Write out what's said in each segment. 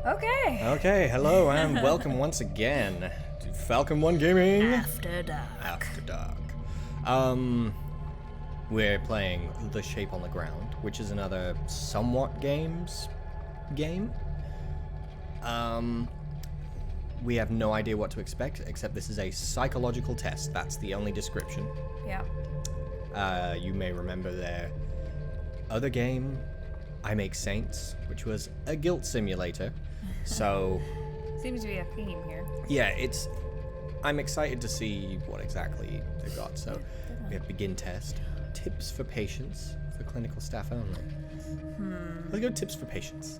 Okay. Okay, hello and welcome once again to Falcon 1 Gaming After dark. After Dark. We're playing The Shape on the Ground, which is another somewhat game. We have no idea what to expect, except this is a psychological test. That's the only description. Yeah. You may remember their other game, I Make Saints, which was a guilt simulator. So Seems to be a theme here. yeah, I'm excited to see what exactly they've got. So we have begin test, tips for patients, for clinical staff only. Let's go tips for patients.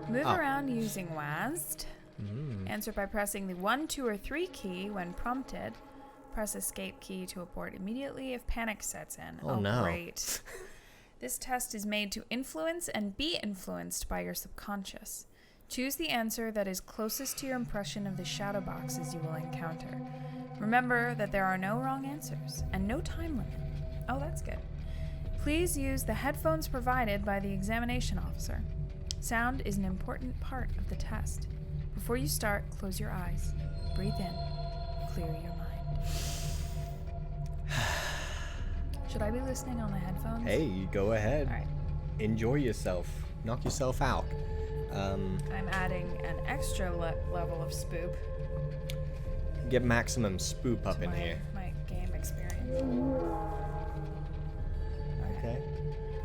Move around using WASD. Answer by pressing the 1, 2, or 3 key when prompted. Press escape key to abort immediately if panic sets in. Oh no. Great. This test is made to influence and be influenced by your subconscious. Choose the answer that is closest to your impression of the shadow boxes you will encounter. Remember that there are no wrong answers and no time limit. Oh, that's good. Please use the headphones provided by the examination officer. Sound is an important part of the test. Before you start, close your eyes. Breathe in. Clear your mind. Should I be listening on the headphones? Hey, go ahead. All right. Enjoy yourself. Knock yourself out. I'm adding an extra level of spoop Get maximum spoop up to in here. my game experience. Okay.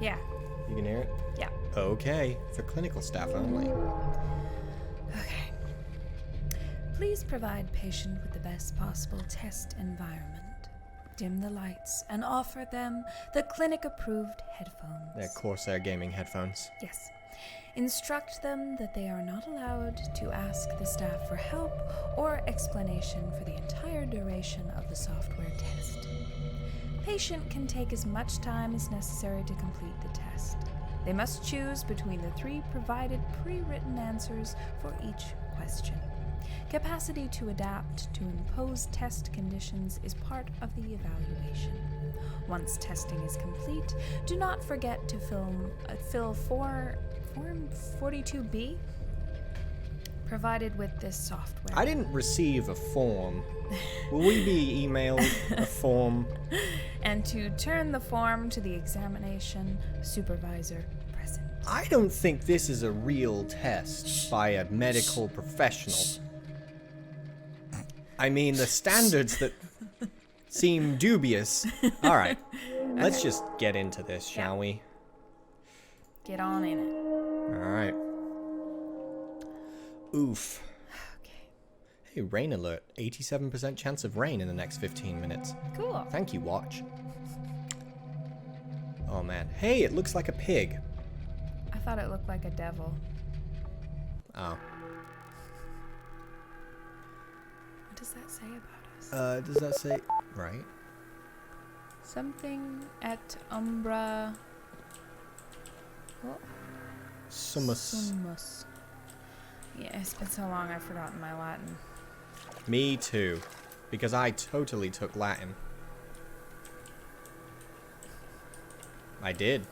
Yeah. You can hear it? Yeah. Okay. For clinical staff only. Okay. Please provide patient with the best possible test environment. Dim the lights and offer them the clinic-approved headphones. They're Corsair gaming headphones. Yes. Instruct them that they are not allowed to ask the staff for help or explanation for the entire duration of the software test. Patient can take as much time as necessary to complete the test. They must choose between the 3 provided pre-written answers for each question. Capacity to adapt to imposed test conditions is part of the evaluation. Once testing is complete, do not forget to fill Form 42B provided with this software. I didn't receive a form. Will we be emailed a form? And to turn the form to the examination supervisor present. I don't think this is a real test by a medical professional. I mean, the standards that seem dubious. All right, let's just get into this, shall we? Get on in it. All right. Oof. Okay. Hey, rain alert. 87% chance of rain in the next 15 minutes. Cool. Thank you, watch. Oh, man. Hey, it looks like a pig. I thought it looked like a devil. Oh. What does that say about us? Does that say... Right. Something et umbra... What? Sumus. Sumus. Yeah, it's been so long I've forgotten my Latin. Me too. Because I totally took Latin. I did.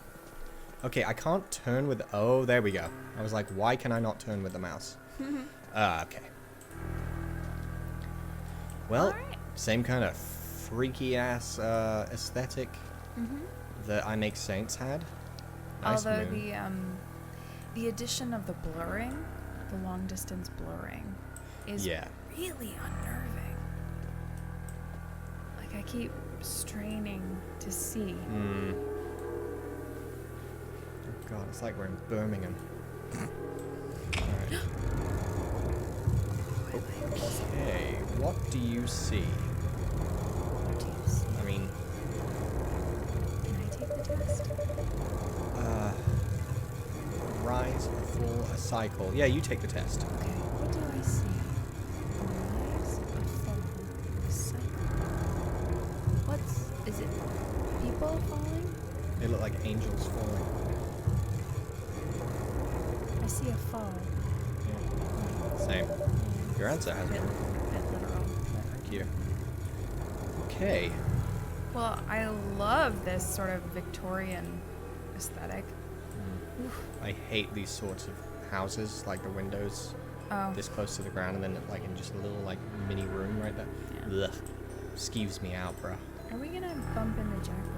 Okay, I can't turn with... Oh, there we go. I was like, why can I not turn with the mouse? Okay. Well, Alright. same kind of freaky-ass aesthetic that I Make Saints had. Nice Although moon. the addition of the blurring, the long-distance blurring, is really unnerving. Like, I keep straining to see. Oh god, it's like we're in Birmingham. Alright. Okay, what do you see? What do you see? I mean, Can I take the test? rise, a fall, a cycle. Yeah, you take the test. Okay, what do I see? Rise, a fall, a cycle. Is it people falling? They look like angels falling. I see a fall. Yeah. Same. Your answer has Bit been. literal. Thank you. Okay. Well, I love this sort of Victorian aesthetic. I hate these sorts of houses, like the windows Oh. this close to the ground, and then like in just a little like mini room right there. Yeah. Ugh. Skeeves me out, bruh. Are we gonna bump into Jack the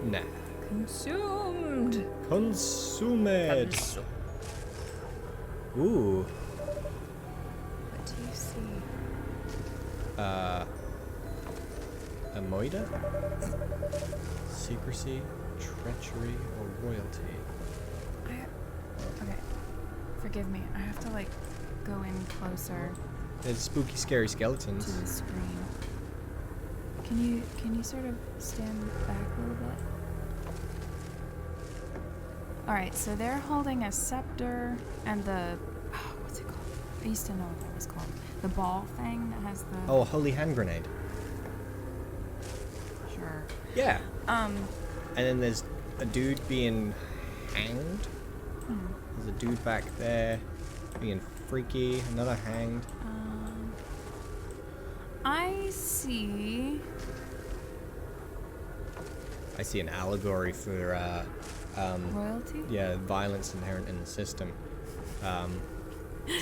Ripper? Nah. Consumed! Consumed. Ooh. What do you see? A moida? Secrecy, treachery, or royalty? Okay. Forgive me. I have to, like, go in closer There's spooky, scary to skeletons. the screen. Can you sort of stand back a little bit? Alright, so they're holding a scepter and the... Oh, what's it called? I used to know what that was called. The ball thing that has the... Oh, a holy hand grenade. Sure. Yeah. And then there's a dude being hanged. There's a dude back there being freaky. Another hanged. I see... I see an allegory for, Royalty? yeah, violence inherent in the system.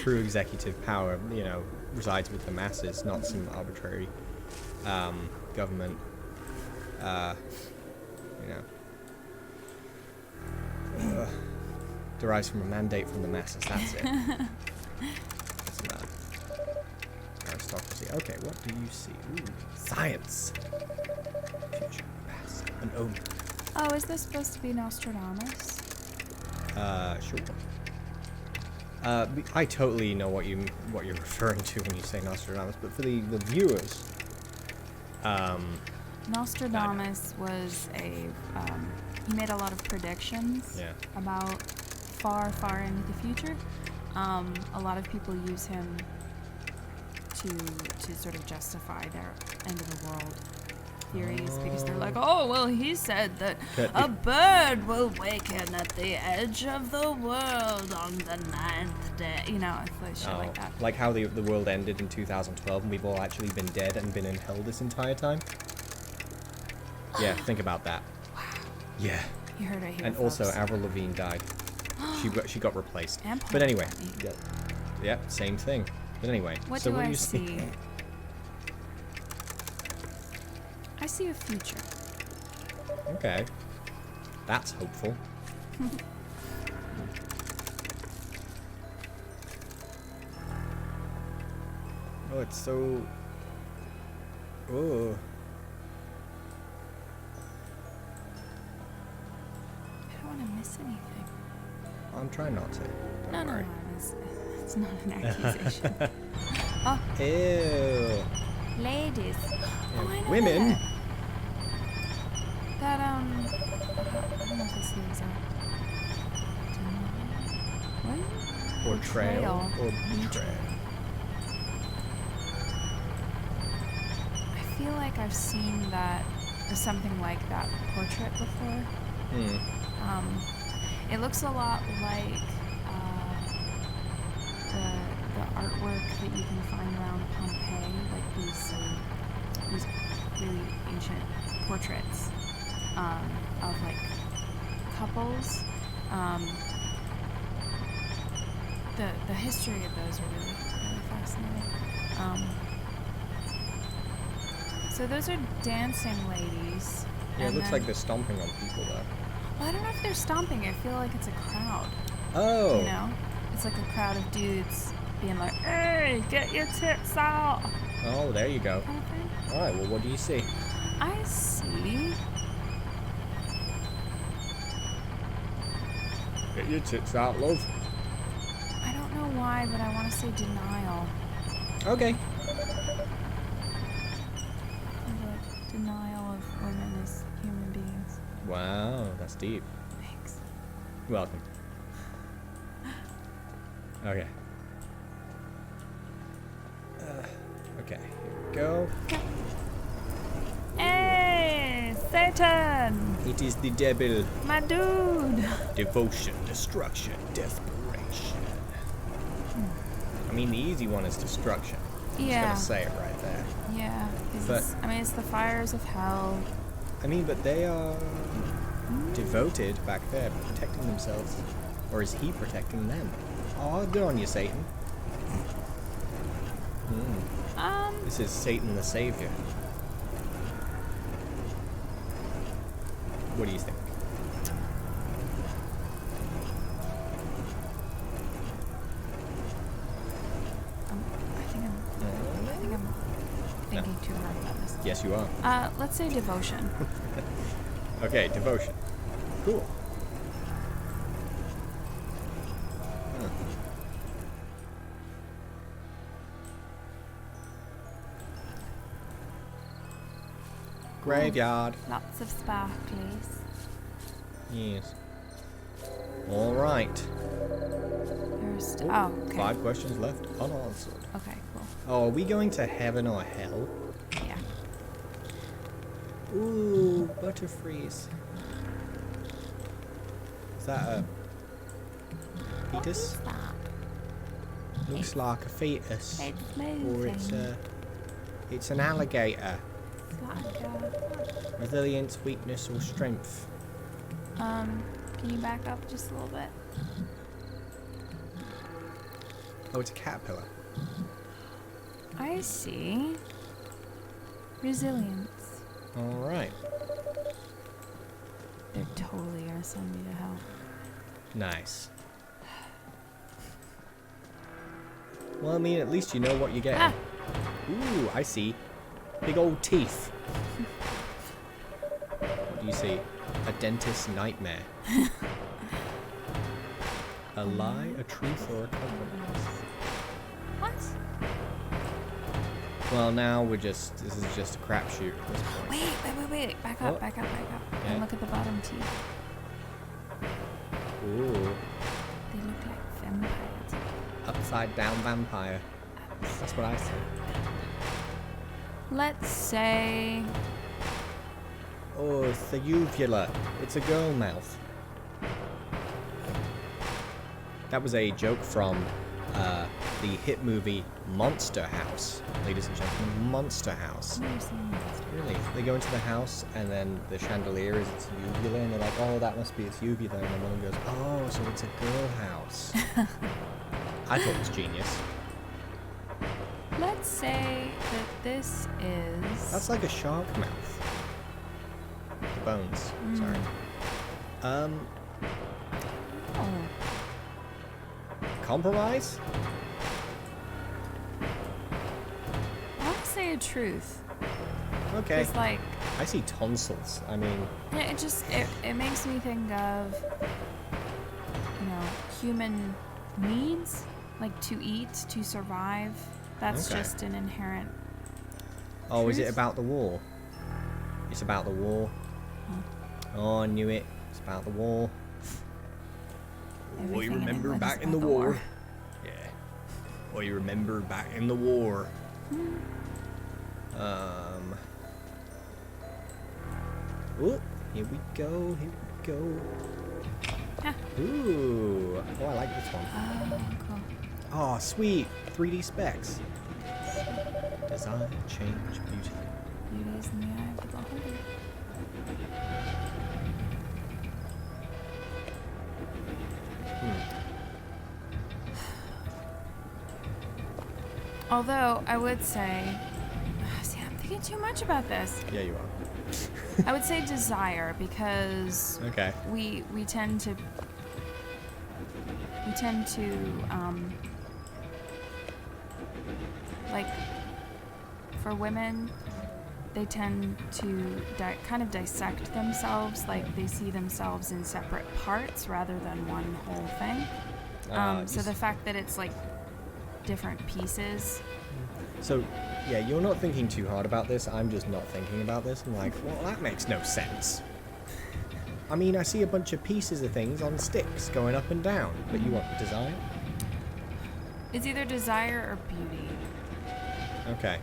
True executive power, you know, resides with the masses, not some arbitrary government. You know, derives from a mandate from the masses. That's it. That's aristocracy. Okay, what do you see? Ooh, science. Future, past, an omen. Oh, is this supposed to be Nostradamus? Sure. I totally know what you're referring to when you say Nostradamus, but for the viewers, Nostradamus was he made a lot of predictions about far, far into the future. A lot of people use him to sort of justify their end of the world theories because they're like, oh, well, he said that a bird will waken at the edge of the world on the 9th day. You know, it's like shit like that. Like how the world ended in 2012 and we've all actually been dead and been in hell this entire time? Yeah, think about that. Wow. Yeah. You heard it here, And folks. also, Avril Lavigne died. She got replaced. And But anyway, Paul McCartney. yeah, same thing. But anyway, What so do what do I you see? I see a future. Okay, that's hopeful. Oh, it's so. Oh. I don't want to miss anything. I'm trying not to. Don't No, worry. it's not an accusation. Oh, Ew. ladies. Oh, I know Women. That, I don't know if this is what? Portrayal or Betrayal. betrayal. I feel like I've seen that, something like that portrait before. It looks a lot like the artwork that you can find around Pompeii, like these really ancient portraits of like couples. The history of those are really fascinating. So those are dancing ladies. Yeah, it and looks then- like they're stomping on people though. Well, I don't know if they're stomping. I feel like it's a crowd. Oh. You know? It's like a crowd of dudes being like, hey, get your tits out. Oh, there you go. Kind of thing. All right. Well, what do you see? I see. Get your tits out, love. I don't know why, but I want to say denial. Okay. Like denial of women as human beings. Wow, that's deep. Thanks. You're welcome. Okay. Okay, here we go. Hey, Satan! It is the devil. My dude! Devotion, destruction, desperation. I mean, the easy one is destruction. I'm Yeah. just gonna say it right there. Yeah. 'Cause But- it's, I mean, it's the fires of hell. I mean, but they are devoted back there, protecting themselves. Or is he protecting them? Oh, good on you, Satan. This is Satan the Savior. What do you think? I think I'm thinking too hard about this. Yes, you are. Let's say devotion. Okay, devotion. Cool. Huh. Graveyard. Lots of sparklies. Yes. All right. Oh, okay. 5 questions left unanswered. Okay, cool. Oh, are we going to heaven or hell? Yeah. Ooh, Butterfreeze. Is that a fetus? What is that? Looks like a fetus. It's moving. Or it's an alligator. It's like a... Resilience, weakness, or strength. Can you back up just a little bit? Oh, it's a caterpillar. I see. Resilience. Alright. They're totally gonna send me to hell. Nice. Well, I mean, at least you know what you're getting. Ah. Ooh, I see. Big old teeth. What do you see? A dentist's nightmare. A lie, a truth, or a compromise? What? Well, now this is just a crapshoot at this point. Wait. Back up. Okay. And look at the bottom teeth. Ooh, They look like vampires. upside down vampire. That's what I see. Let's say... Oh, it's a uvula. It's a girl mouth. That was a joke from the hit movie Monster House. Ladies and gentlemen, Monster House. I've never seen this. Really? They go into the house and then the chandelier is its uvula and they're like, oh, that must be its uvula. And then one goes, oh, so it's a girl house. I thought it was genius. Let's say that this is... That's like a shark mouth. The bones. Sorry. Oh. Compromise? I want to say a truth. Okay. It's like... I see tonsils. I mean... It makes me think of, human needs, like to eat, to survive. That's Okay. just an inherent Oh, is it truth. about the war? It's about the war. Oh, I knew it. It's about the war. Oh, you Everything in remember England is back in the about the war? war. Yeah. Oh, you remember back in the war. Oh, here we go. Ah. Ooh. Oh, I like this one. Oh, cool. Oh, sweet. 3D specs. Design, change, beauty. Beauty is in the eye of the beholder. Although, I would say... See, I'm thinking too much about this. Yeah, you are. I would say desire, because Okay. we tend to... like, for women, they tend to kind of dissect themselves, like they see themselves in separate parts rather than one whole thing. So the fact that it's like different pieces. So, yeah, you're not thinking too hard about this. I'm just not thinking about this. I'm like, well, that makes no sense. I mean, I see a bunch of pieces of things on sticks going up and down, but you want design? It's either desire or beauty. Okay.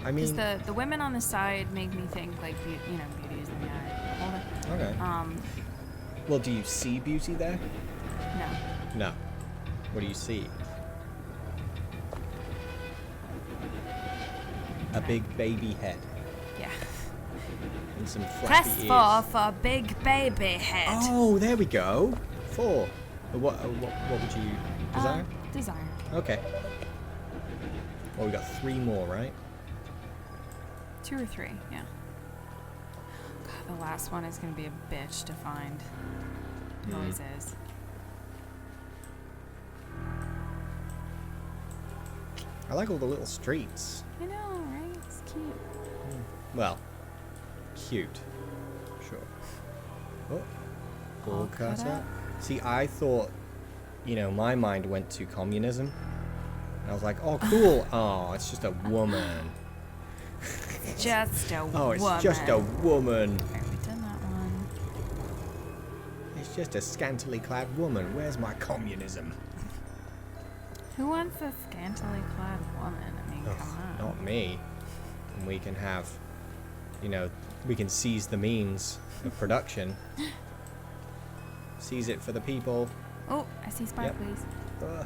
I mean... Because the women on the side make me think like, beauty is in the eye. Hold it. Okay. Well, do you see beauty there? No. No. What do you see? A big baby head Yeah. and some flappy Press ears. 4 for big baby head. Oh, there we go. 4. What would you desire? Desire. Okay. Well, we got 3 more, right? 2 or 3, yeah. God, the last one is going to be a bitch to find. It always is. I like all the little streets. I know, right? It's cute. Well, cute. Sure. Oh, all cut up. See, I thought, you know, my mind went to communism. And I was like, oh, cool. Oh, it's just a woman. Just a woman. Oh, it's just a woman. Alright, we've done that one. It's just a scantily clad woman. Where's my communism? Who wants a scantily clad woman? I mean, come on. Not me. And we can have, you know, we can seize the means of production. Seize it for the people. Oh, I see sparklies. Yeah,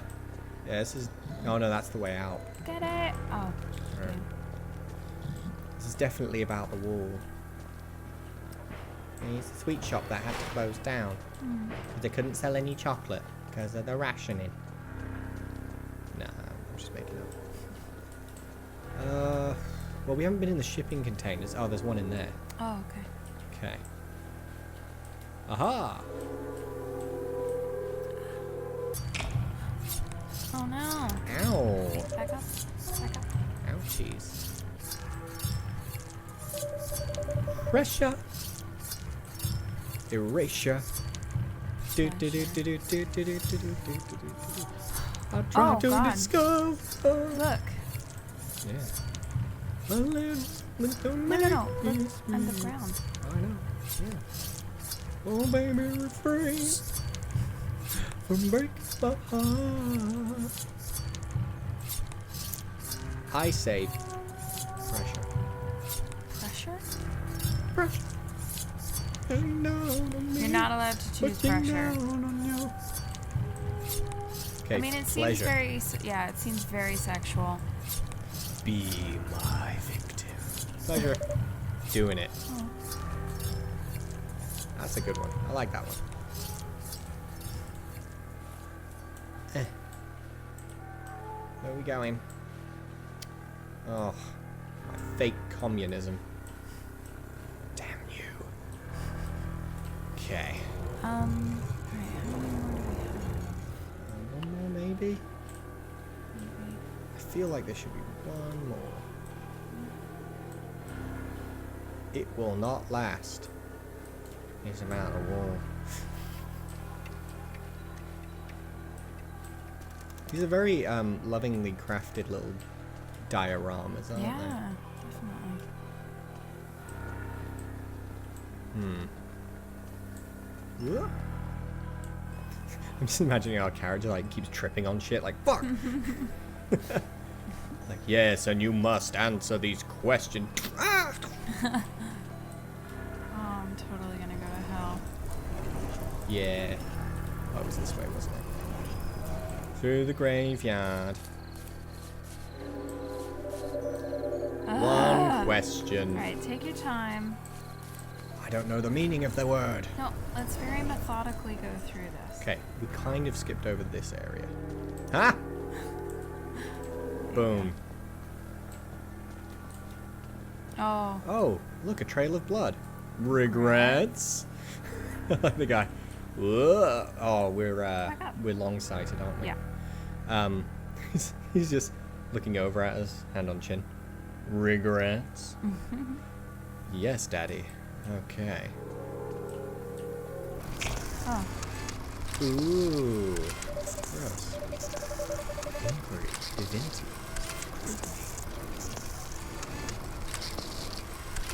this is... Oh, no, that's the way out. Get it? Oh. Right. This is definitely about the wall. And it's a sweet shop that had to close down. Because they couldn't sell any chocolate because of the rationing. Nah, I'm just making up. Well, we haven't been in the shipping containers. Oh, there's one in there. Oh, okay. Okay. Aha! Oh no. Ow! Back up. Back up. Ouchies. Pressure. Erasure. Do do do do do do do do do do do do. I'll try to discover. Look. Yeah. A little No. Look underground. I know. Yeah. Oh, baby, refrain from breaking my heart. I say pressure. Pressure? Pressure. You're not allowed to choose pressure. Okay, I mean, it seems pleasure. very, yeah, it seems very sexual. Be my victim. Pleasure. Doing it. Oh. That's a good one. I like that one. Where are we going? Oh, my fake communism. Damn you. Okay. Alright, how many more do we have? One more, maybe? I feel like there should be one more. It will not last. It's about a wall. These are very lovingly crafted little dioramas, aren't Yeah, definitely. they? Yeah. I'm just imagining our character like keeps tripping on shit like fuck. Like yes, and you must answer these questions. Ah! Oh, I'm totally gonna go to hell. Yeah. Oh, it was this way, wasn't it? Through the graveyard. One question. Alright, take your time. I don't know the meaning of the word. No, let's very methodically go through this. Okay, we kind of skipped over this area. Ha! Boom. Oh. Oh, look, a trail of blood. Regrets? I like the guy. Whoa. Oh, we're long-sighted, aren't we? Yeah. He's just looking over at us, hand on chin. Regrets? Yes, Daddy. Okay. Oh. Ooh. Gross. Inquiry. Divinity.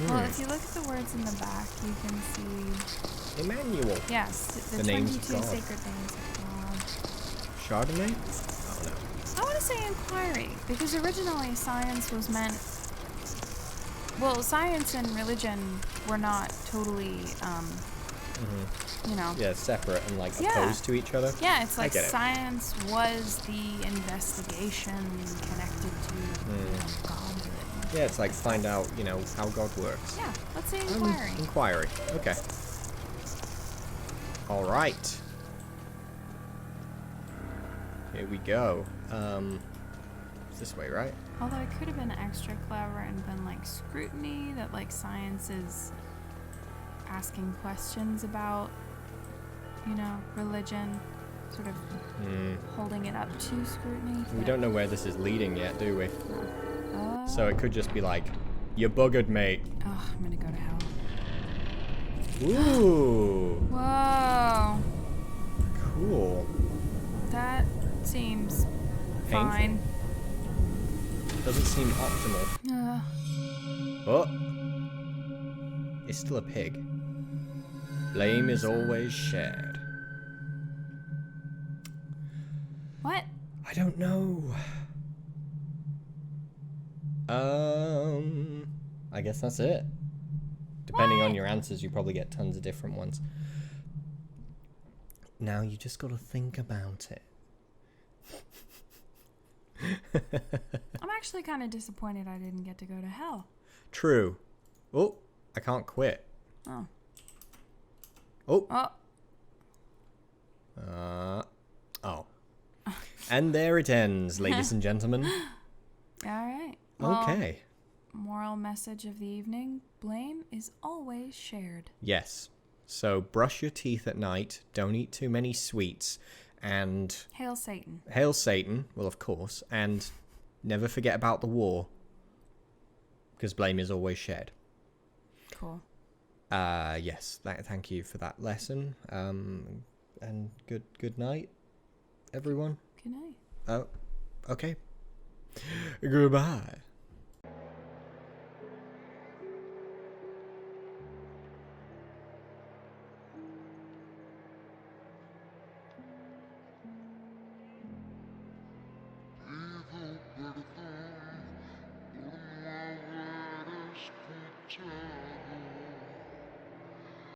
Well, if you look at the words in the back, you can see... Emmanuel. Yes, the names 22 of God. sacred names of God. Chardonnay? Oh, no. I want to say inquiry, because originally science was meant... Well, science and religion were not totally, you know... Yeah, separate and, like, opposed to each other. Yeah, it's like get it. science was the investigation connected to God. Yeah, it's like find out, you know, how God works. Yeah, let's say inquiry. Inquiry. Okay. All right. Here we go. It's this way, right? Although it could have been extra clever and been like scrutiny, that like science is asking questions about, you know, religion, sort of holding it up to scrutiny. We don't know where this is leading yet, do we? No. So it could just be like, you buggered, mate. Oh, I'm gonna go to hell. Ooh. Whoa. Cool. That seems Painful. fine. Doesn't seem optimal. Oh. It's still a pig. Blame is always shared. What? I don't know. I guess that's it. Depending on your answers, you probably get tons of different ones. Now you just got to think about it. I'm actually kind of disappointed I didn't get to go to hell. True. Oh, I can't quit. Oh. Oh. Oh. Oh. And there it ends, ladies and gentlemen. All right. Well, Okay. moral message of the evening: blame is always shared. Yes. So brush your teeth at night, don't eat too many sweets, and Hail Satan. hail Satan, well, of course, and never forget about the war, because blame is always shared. Cool. Yes, thank you for that lesson, and good night, everyone. Good night. Oh, okay. Goodbye. Por my escuchar.